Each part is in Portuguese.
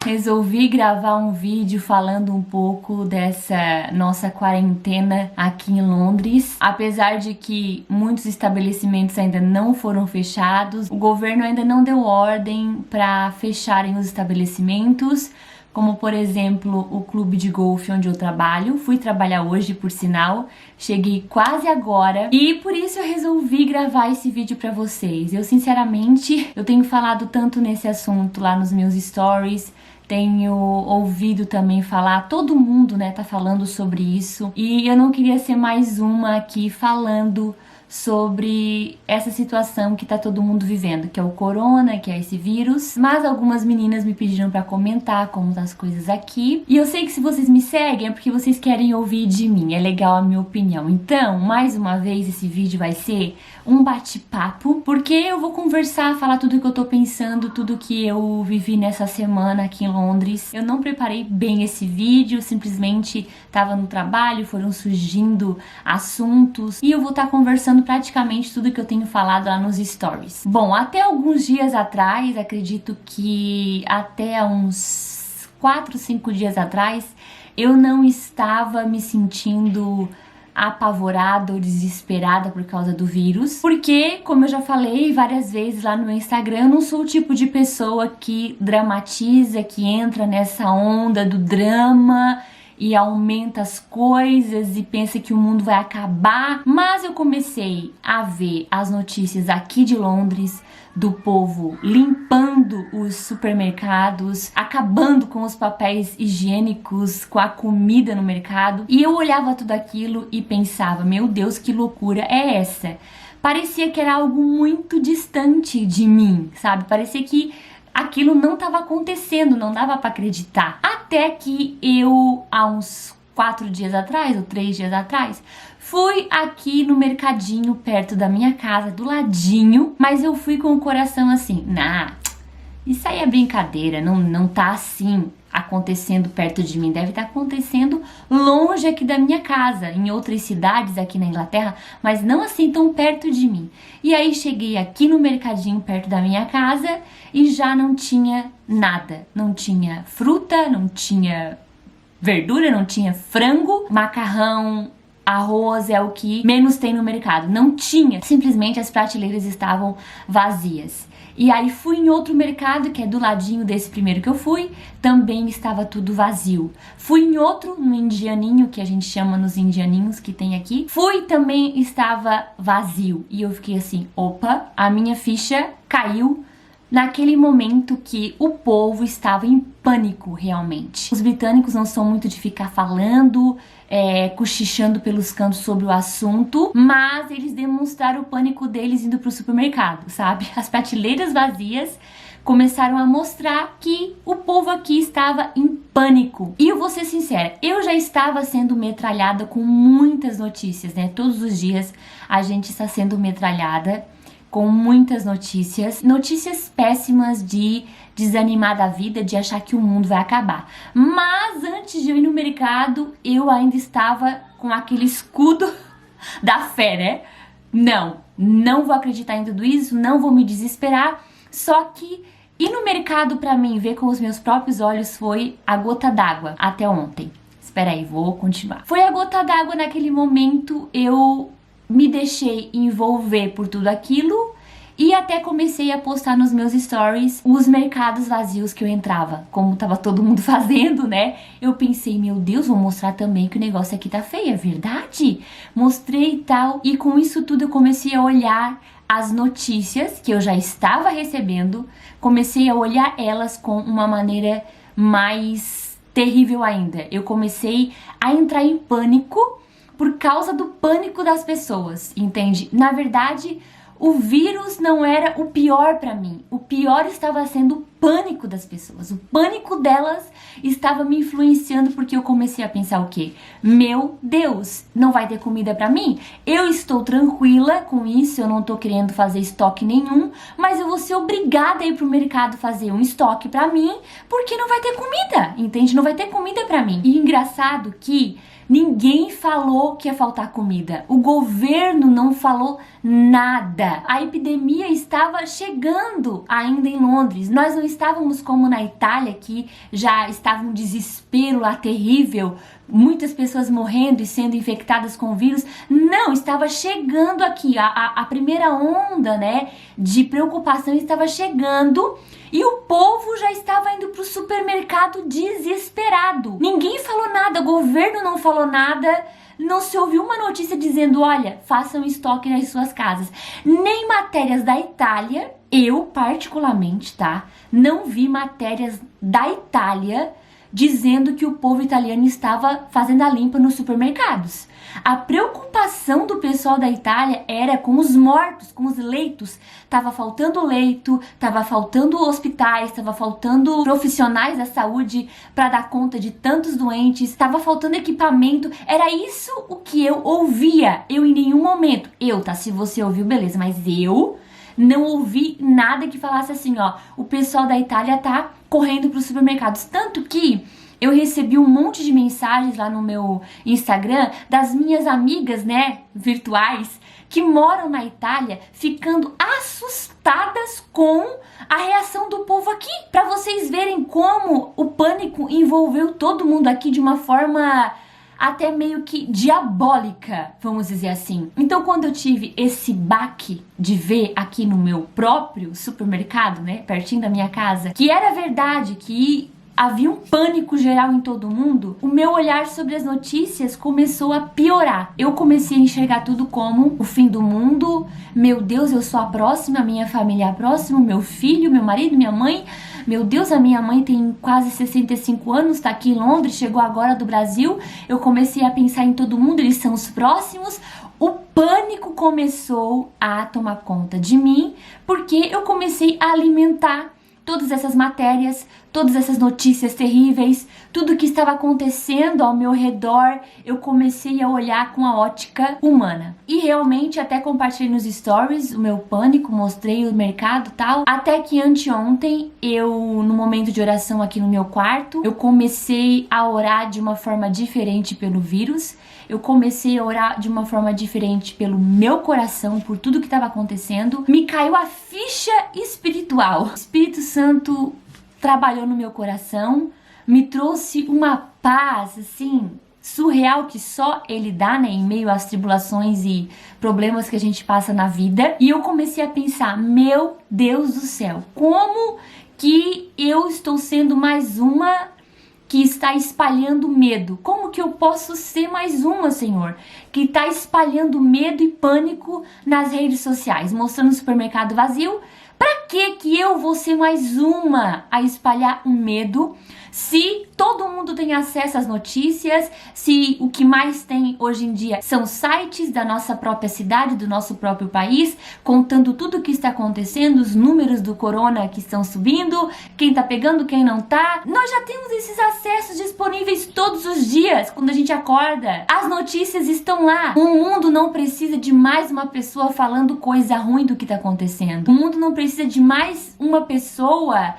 Resolvi gravar um vídeo falando um pouco dessa nossa quarentena aqui em Londres. Apesar de que muitos estabelecimentos ainda não foram fechados, o governo ainda não deu ordem para fecharem os estabelecimentos, como por exemplo o clube de golfe onde eu trabalho. Fui trabalhar hoje, por sinal, cheguei quase agora e por isso eu resolvi gravar esse vídeo pra vocês. Eu sinceramente, eu tenho falado tanto nesse assunto lá nos meus stories, tenho ouvido também falar, todo mundo, né, tá falando sobre isso, e eu não queria ser mais uma aqui falando sobre essa situação que tá todo mundo vivendo, que é o corona, que é esse vírus. Mas algumas meninas me pediram pra comentar como tá as coisas aqui, e eu sei que se vocês me seguem é porque vocês querem ouvir de mim, é legal a minha opinião. Então, mais uma vez, esse vídeo vai ser um bate-papo, porque eu vou conversar, falar tudo que eu tô pensando, tudo que eu vivi nessa semana aqui em Londres. Eu não preparei bem esse vídeo, simplesmente tava no trabalho, foram surgindo assuntos, e eu vou estar conversando praticamente tudo que eu tenho falado lá nos stories. Bom, até alguns dias atrás, acredito que até uns 4, 5 dias atrás, eu não estava me sentindo apavorada ou desesperada por causa do vírus, porque, como eu já falei várias vezes lá no meu Instagram, eu não sou o tipo de pessoa que dramatiza, que entra nessa onda do drama e aumenta as coisas e pensa que o mundo vai acabar. Mas eu comecei a ver as notícias aqui de Londres, do povo limpando os supermercados, acabando com os papéis higiênicos, com a comida no mercado, e eu olhava tudo aquilo e pensava, meu Deus, que loucura é essa? Parecia que era algo muito distante de mim, sabe? Parecia que aquilo não estava acontecendo, não dava para acreditar. Até que eu, há uns 4 dias atrás, ou 3 dias atrás, fui aqui no mercadinho perto da minha casa, do ladinho, mas eu fui com o coração assim, isso aí é brincadeira, não tá assim acontecendo perto de mim, deve estar acontecendo longe aqui da minha casa, em outras cidades aqui na Inglaterra, mas não assim tão perto de mim. E aí cheguei aqui no mercadinho perto da minha casa e já não tinha nada, não tinha fruta, não tinha verdura, não tinha frango, macarrão, arroz é o que menos tem no mercado, não tinha, simplesmente as prateleiras estavam vazias. E aí fui em outro mercado, que é do ladinho desse primeiro que eu fui, também estava tudo vazio. Fui em outro, no indianinho, que a gente chama nos indianinhos que tem aqui, fui, também estava vazio. E eu fiquei assim, opa, a minha ficha caiu naquele momento que o povo estava em pânico realmente. Os britânicos não são muito de ficar falando, cochichando pelos cantos sobre o assunto, mas eles demonstraram o pânico deles indo pro supermercado, sabe? As prateleiras vazias começaram a mostrar que o povo aqui estava em pânico. E eu vou ser sincera, eu já estava sendo metralhada com muitas notícias, né? Todos os dias a gente está sendo metralhada com muitas notícias péssimas de desanimar da vida, de achar que o mundo vai acabar. Mas antes de eu ir no mercado, eu ainda estava com aquele escudo da fé, né? Não vou acreditar em tudo isso, não vou me desesperar. Só que ir no mercado pra mim, ver com os meus próprios olhos, foi a gota d'água até ontem. Espera aí, vou continuar. Foi a gota d'água naquele momento, eu me deixei envolver por tudo aquilo e até comecei a postar nos meus stories os mercados vazios que eu entrava, como tava todo mundo fazendo, né? Eu pensei, meu Deus, vou mostrar também que o negócio aqui tá feio, é verdade? Mostrei e tal, e com isso tudo eu comecei a olhar as notícias que eu já estava recebendo, comecei a olhar elas com uma maneira mais terrível ainda. Eu comecei a entrar em pânico por causa do pânico das pessoas, entende? Na verdade, o vírus não era o pior pra mim. O pior estava sendo o pânico das pessoas. O pânico delas estava me influenciando, porque eu comecei a pensar o quê? Meu Deus, não vai ter comida pra mim? Eu estou tranquila com isso, eu não tô querendo fazer estoque nenhum, mas eu vou ser obrigada a ir pro mercado fazer um estoque pra mim, porque não vai ter comida, entende? Não vai ter comida pra mim. E engraçado que ninguém falou que ia faltar comida. O governo não falou nada. A epidemia estava chegando ainda em Londres. Nós não estávamos como na Itália, que já estava um desespero lá terrível, muitas pessoas morrendo e sendo infectadas com o vírus. Não, estava chegando aqui, a primeira onda, né, de preocupação estava chegando e o povo já estava indo pro supermercado desesperado. Ninguém falou nada, o governo não falou nada, não se ouviu uma notícia dizendo, olha, façam estoque nas suas casas. Nem matérias da Itália, eu particularmente, tá, não vi matérias da Itália dizendo que o povo italiano estava fazendo a limpa nos supermercados. A preocupação do pessoal da Itália era com os mortos, com os leitos. Tava faltando leito, tava faltando hospitais, tava faltando profissionais da saúde para dar conta de tantos doentes, tava faltando equipamento. Era isso o que eu ouvia. Eu em nenhum momento, tá, se você ouviu, beleza, mas eu não ouvi nada que falasse assim, ó, o pessoal da Itália tá correndo para os supermercados. Tanto que eu recebi um monte de mensagens lá no meu Instagram das minhas amigas, né, virtuais, que moram na Itália, ficando assustadas com a reação do povo aqui. Para vocês verem como o pânico envolveu todo mundo aqui de uma forma até meio que diabólica, vamos dizer assim. Então, quando eu tive esse baque de ver aqui no meu próprio supermercado, né, pertinho da minha casa, que era verdade, que havia um pânico geral em todo mundo, o meu olhar sobre as notícias começou a piorar. Eu comecei a enxergar tudo como o fim do mundo. Meu Deus, eu sou a próxima, minha família é a próxima, meu filho, meu marido, minha mãe. Meu Deus, a minha mãe tem quase 65 anos, tá aqui em Londres, chegou agora do Brasil. Eu comecei a pensar em todo mundo, eles são os próximos. O pânico começou a tomar conta de mim, porque eu comecei a alimentar todas essas matérias, todas essas notícias terríveis, tudo que estava acontecendo ao meu redor, eu comecei a olhar com a ótica humana. E realmente até compartilhei nos stories o meu pânico, mostrei o mercado e tal, até que anteontem eu, no momento de oração aqui no meu quarto, eu comecei a orar de uma forma diferente pelo vírus. Eu comecei a orar de uma forma diferente pelo meu coração, por tudo que estava acontecendo. Me caiu a ficha espiritual. O Espírito Santo trabalhou no meu coração, me trouxe uma paz, assim, surreal, que só Ele dá, né, em meio às tribulações e problemas que a gente passa na vida. E eu comecei a pensar, meu Deus do céu, como que eu estou sendo mais uma que está espalhando medo? Como que eu posso ser mais uma, Senhor, que está espalhando medo e pânico nas redes sociais, mostrando o supermercado vazio? Pra que eu vou ser mais uma a espalhar o medo, se todo mundo tem acesso às notícias, se o que mais tem hoje em dia são sites da nossa própria cidade, do nosso próprio país, contando tudo o que está acontecendo, os números do corona que estão subindo, quem tá pegando, quem não tá. Nós já temos esses acessos disponíveis todos os dias, quando a gente acorda. As notícias estão lá. O mundo não precisa de mais uma pessoa falando coisa ruim do que tá acontecendo. O mundo não precisa de mais uma pessoa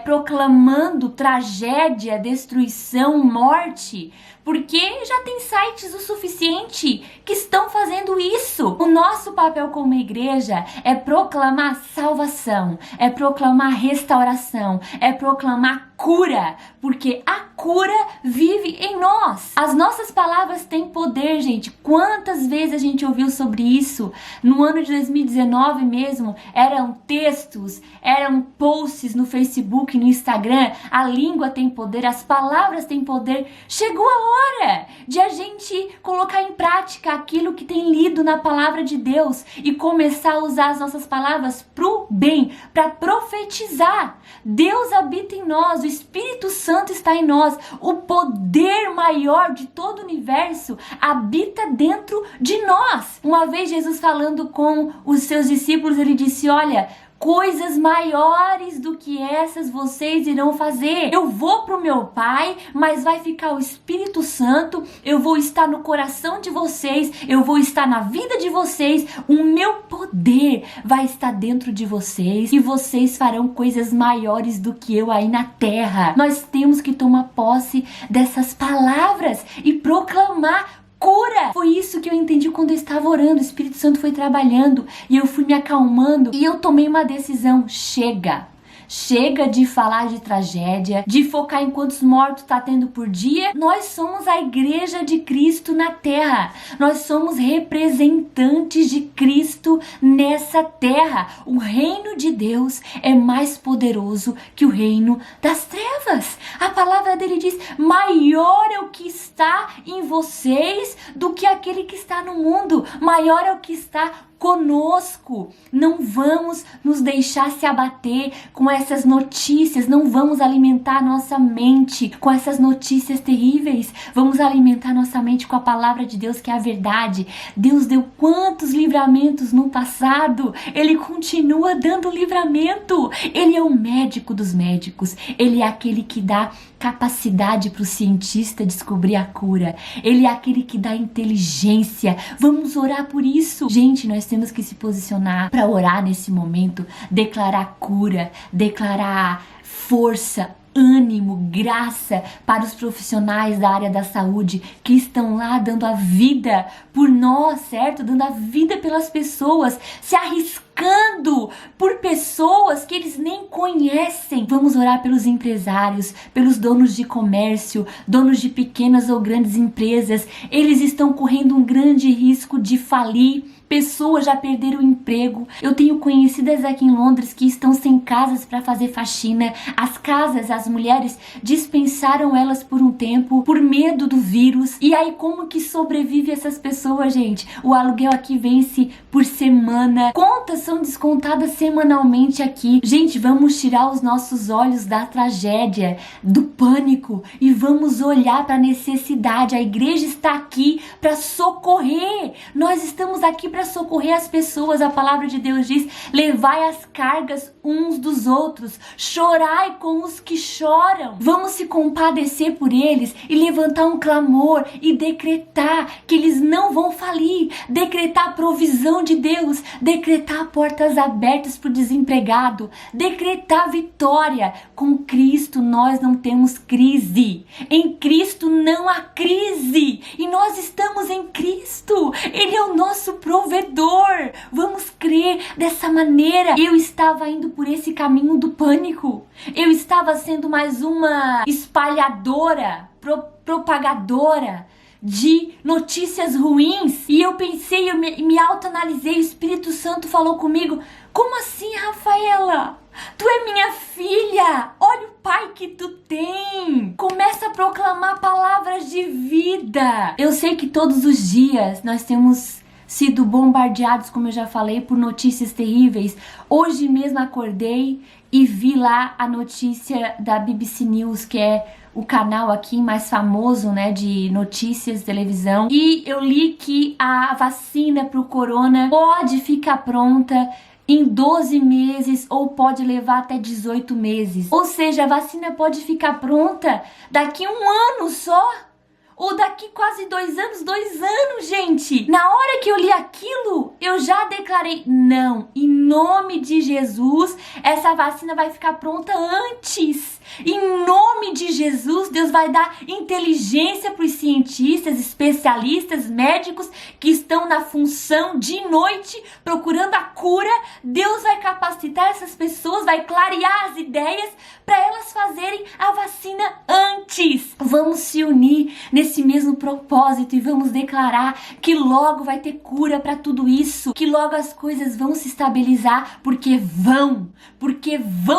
proclamando tragédia, destruição, morte, porque já tem sites o suficiente que estão fazendo isso. O nosso papel como igreja é proclamar salvação, é proclamar restauração, é proclamar cura, porque a cura vive em nós. As nossas palavras têm poder, gente. Quantas vezes a gente ouviu sobre isso? No ano de 2019 mesmo, eram textos, eram posts no Facebook, no Instagram. A língua tem poder, as palavras têm poder. Chegou a hora de a gente colocar em prática aquilo que tem lido na palavra de Deus e começar a usar as nossas palavras pro bem, para profetizar. Deus habita em nós, o Espírito Santo está em nós, o poder maior de todo o universo habita dentro de nós. Uma vez Jesus falando com os seus discípulos, ele disse, olha, coisas maiores do que essas vocês irão fazer. Eu vou pro meu Pai, mas vai ficar o Espírito Santo, eu vou estar no coração de vocês, eu vou estar na vida de vocês, o meu poder vai estar dentro de vocês e vocês farão coisas maiores do que eu aí na terra. Nós temos que tomar posse dessas palavras e proclamar cura. Foi isso que eu entendi quando eu estava orando. O Espírito Santo foi trabalhando e eu fui me acalmando e eu tomei uma decisão. Chega de falar de tragédia, de focar em quantos mortos tá tendo por dia. Nós somos a igreja de Cristo na terra. Nós somos representantes de Cristo nessa terra. O reino de Deus é mais poderoso que o reino das trevas. A palavra dele diz: maior é o que está em vocês do que aquele que está no mundo. Maior é o que está conosco. Não vamos nos deixar se abater com essas notícias, não vamos alimentar nossa mente com essas notícias terríveis. Vamos alimentar nossa mente com a palavra de Deus, que é a verdade. Deus deu quantos livramentos no passado? Ele continua dando livramento. Ele é o médico dos médicos. Ele é aquele que dá capacidade para o cientista descobrir a cura. Ele é aquele que dá inteligência. Vamos orar por isso. Gente, nós temos que se posicionar para orar nesse momento, declarar cura, declarar força, ânimo, graça para os profissionais da área da saúde que estão lá dando a vida por nós, certo? Dando a vida pelas pessoas, se arriscando por pessoas que eles nem conhecem. Vamos orar pelos empresários, pelos donos de comércio, donos de pequenas ou grandes empresas. Eles estão correndo um grande risco de falir. Pessoas já perderam o emprego. Eu tenho conhecidas aqui em Londres que estão sem casas para fazer faxina. As casas, as mulheres dispensaram elas por um tempo, por medo do vírus. E aí como que sobrevive essas pessoas, gente? O aluguel aqui vence por semana. Contas são descontadas semanalmente aqui. Gente, vamos tirar os nossos olhos da tragédia, do pânico e vamos olhar para a necessidade. A igreja está aqui para socorrer. Nós estamos aqui para socorrer as pessoas. A palavra de Deus diz: levai as cargas uns dos outros, chorai com os que choram. Vamos se compadecer por eles e levantar um clamor e decretar que eles não vão falir, decretar a provisão de Deus, decretar portas abertas para o desempregado, decretar vitória. Com Cristo nós não temos crise, em Cristo não há crise e nós estamos em Cristo. Ele é o nosso provedor. Vamos crer dessa maneira. Eu estava indo por esse caminho do pânico. Eu estava sendo mais uma espalhadora, propagadora de notícias ruins. E eu pensei, eu me autoanalisei. O Espírito Santo falou comigo: como assim, Rafaela? Tu é minha filha, olha o pai que tu tem. Começa a proclamar palavras de vida. Eu sei que todos os dias nós temos sido bombardeados, como eu já falei, por notícias terríveis. Hoje mesmo acordei e vi lá a notícia da BBC News, que é o canal aqui mais famoso, né, de notícias de televisão. E eu li que a vacina pro corona pode ficar pronta em 12 meses ou pode levar até 18 meses. Ou seja, a vacina pode ficar pronta daqui um ano só. Ou daqui quase 2 anos, gente. Na hora que eu li aquilo, eu já declarei: não, em nome de Jesus, essa vacina vai ficar pronta antes. Em nome de Jesus, Deus vai dar inteligência para os cientistas, especialistas, médicos que estão na função de noite procurando a cura. Deus vai capacitar essas pessoas, vai clarear as ideias para elas fazerem a vacina antes. Vamos se unir nesse mesmo propósito e vamos declarar que logo vai ter cura para tudo isso, que logo as coisas vão se estabilizar, porque vão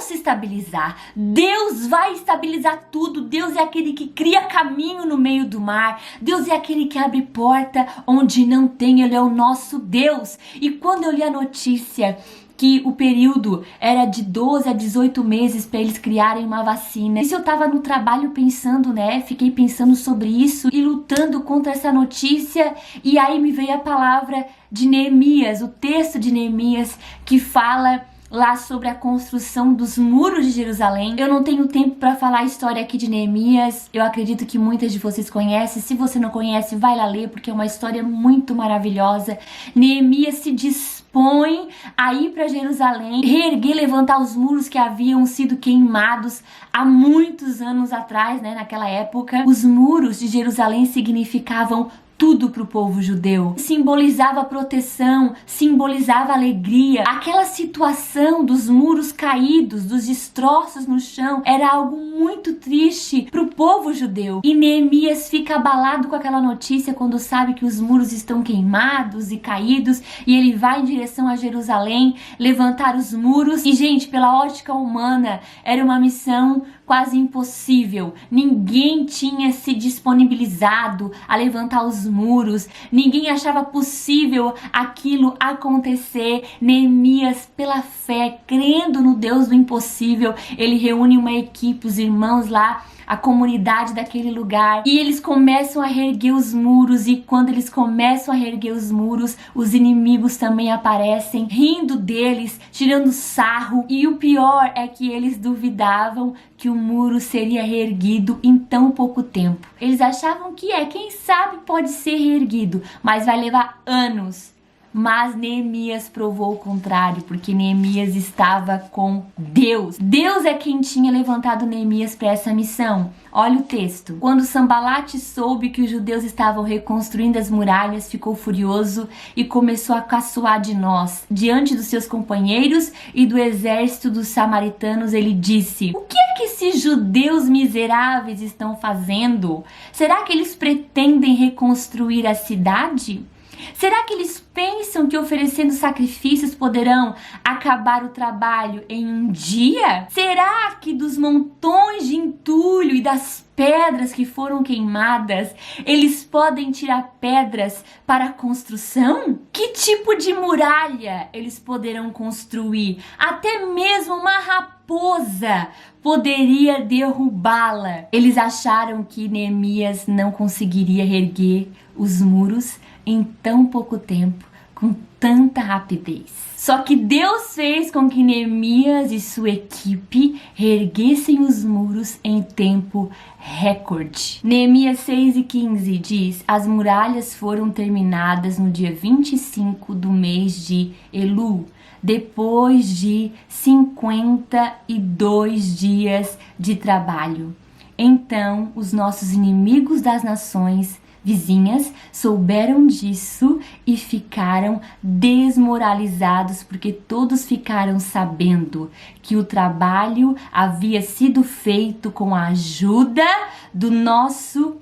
se estabilizar. Deus vai estabilizar tudo. Deus é aquele que cria caminho no meio do mar. Deus é aquele que abre porta onde não tem. Ele é o nosso Deus. E quando eu li a notícia que o período era de 12 a 18 meses para eles criarem uma vacina, isso eu tava no trabalho pensando, né? Fiquei pensando sobre isso e lutando contra essa notícia. E aí me veio a palavra de Neemias, o texto de Neemias que fala lá sobre a construção dos muros de Jerusalém. Eu não tenho tempo para falar a história aqui de Neemias. Eu acredito que muitas de vocês conhecem. Se você não conhece, vai lá ler, porque é uma história muito maravilhosa. Neemias se dispõe a ir para Jerusalém, reerguer, levantar os muros que haviam sido queimados há muitos anos atrás, né? Naquela época, os muros de Jerusalém significavam tudo para o povo judeu. Simbolizava proteção, simbolizava alegria. Aquela situação dos muros caídos, dos destroços no chão, era algo muito triste para o povo judeu. E Neemias fica abalado com aquela notícia quando sabe que os muros estão queimados e caídos, e ele vai em direção a Jerusalém levantar os muros. E, gente, pela ótica humana, era uma missão quase impossível. Ninguém tinha se disponibilizado a levantar os muros. Ninguém achava possível aquilo acontecer. Neemias, pela fé, crendo no Deus do impossível, ele reúne uma equipe, os irmãos lá, a comunidade daquele lugar, e eles começam a reerguer os muros. E quando eles começam a reerguer os muros, os inimigos também aparecem, rindo deles, tirando sarro. E o pior é que eles duvidavam que o muro seria reerguido em tão pouco tempo. Eles achavam que quem sabe pode ser reerguido, mas vai levar anos. Mas Neemias provou o contrário, porque Neemias estava com Deus. Deus é quem tinha levantado Neemias para essa missão. Olha o texto. Quando Sambalate soube que os judeus estavam reconstruindo as muralhas, ficou furioso e começou a caçoar de nós. Diante dos seus companheiros e do exército dos samaritanos, ele disse: o que é que esses judeus miseráveis estão fazendo? Será que eles pretendem reconstruir a cidade? Será que eles pensam que oferecendo sacrifícios poderão acabar o trabalho em um dia? Será que dos montões de entulho e das pedras que foram queimadas, eles podem tirar pedras para a construção? Que tipo de muralha eles poderão construir? Até mesmo uma raposa poderia derrubá-la. Eles acharam que Neemias não conseguiria reerguer os muros em tão pouco tempo, com tanta rapidez. Só que Deus fez com que Neemias e sua equipe reerguessem os muros em tempo recorde. Neemias 6:15 diz: as muralhas foram terminadas no dia 25 do mês de Elu, depois de 52 dias de trabalho. Então os nossos inimigos das nações vizinhas souberam disso e ficaram desmoralizados, porque todos ficaram sabendo que o trabalho havia sido feito com a ajuda do nosso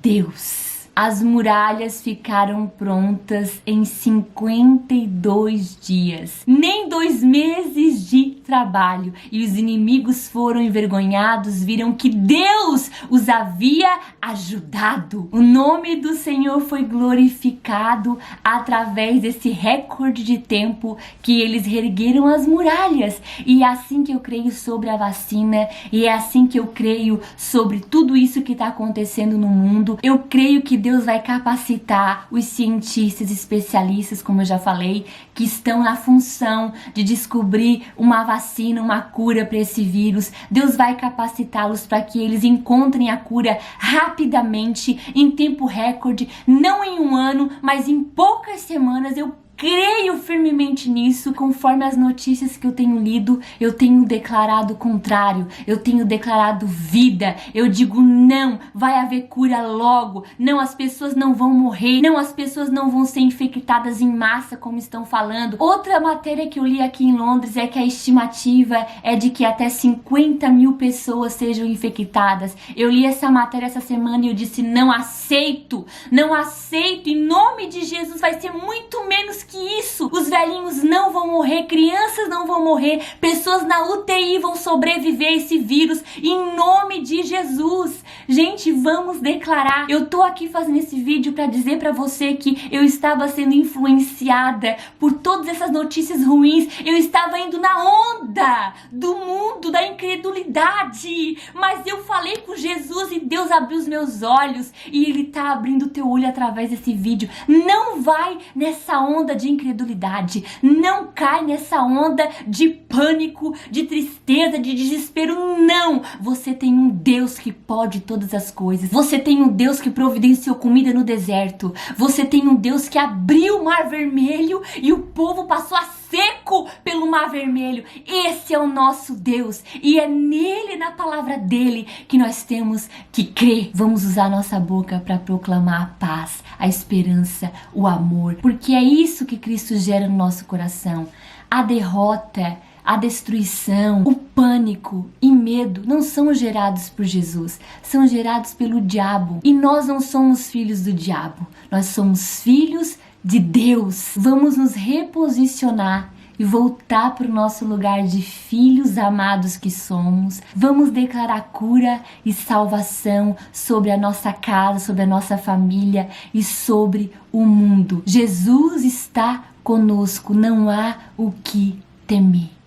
Deus. As muralhas ficaram prontas em 52 dias, nem 2 meses de trabalho, e os inimigos foram envergonhados, viram que Deus os havia ajudado. O nome do Senhor foi glorificado através desse recorde de tempo que eles reergueram as muralhas. E é assim que eu creio sobre a vacina, e é assim que eu creio sobre tudo isso que está acontecendo no mundo. Eu creio que Deus vai capacitar os cientistas especialistas, como eu já falei, que estão na função de descobrir uma vacina, uma cura para esse vírus. Deus vai capacitá-los para que eles encontrem a cura rapidamente, em tempo recorde, não em um ano, mas em poucas semanas. Eu creio firmemente nisso. Conforme as notícias que eu tenho lido, eu tenho declarado o contrário. Eu tenho declarado vida. Eu digo não, vai haver cura logo. Não, as pessoas não vão morrer. Não, as pessoas não vão ser infectadas em massa, como estão falando. Outra matéria que eu li aqui em Londres é que a estimativa é de que até 50 mil pessoas sejam infectadas. Eu li essa matéria essa semana e eu disse: não aceito. Não aceito. Em nome de Jesus, vai ser muito menos que isso. Os velhinhos não vão morrer, crianças não vão morrer, pessoas na UTI vão sobreviver a esse vírus, em nome de Jesus. Gente, vamos declarar. Eu tô aqui fazendo esse vídeo para dizer para você que eu estava sendo influenciada por todas essas notícias ruins. Eu estava indo na onda do mundo da incredulidade, mas eu falei com Jesus e Deus abriu os meus olhos, e Ele tá abrindo o teu olho através desse vídeo. Não vai nessa onda de incredulidade, não cai nessa onda de pânico, de tristeza, de desespero. Não! Você tem um Deus que pode todas as coisas. Você tem um Deus que providenciou comida no deserto. Você tem um Deus que abriu o mar vermelho e o povo passou a seco pelo Mar Vermelho. Esse é o nosso Deus e é nele, na palavra dele, que nós temos que crer. Vamos usar nossa boca para proclamar a paz, a esperança, o amor, porque é isso que Cristo gera no nosso coração. A derrota, a destruição, o pânico e medo não são gerados por Jesus, são gerados pelo diabo. E nós não somos filhos do diabo, nós somos filhos de Deus. Vamos nos reposicionar e voltar para o nosso lugar de filhos amados que somos. Vamos declarar cura e salvação sobre a nossa casa, sobre a nossa família e sobre o mundo. Jesus está conosco, não há o que temer.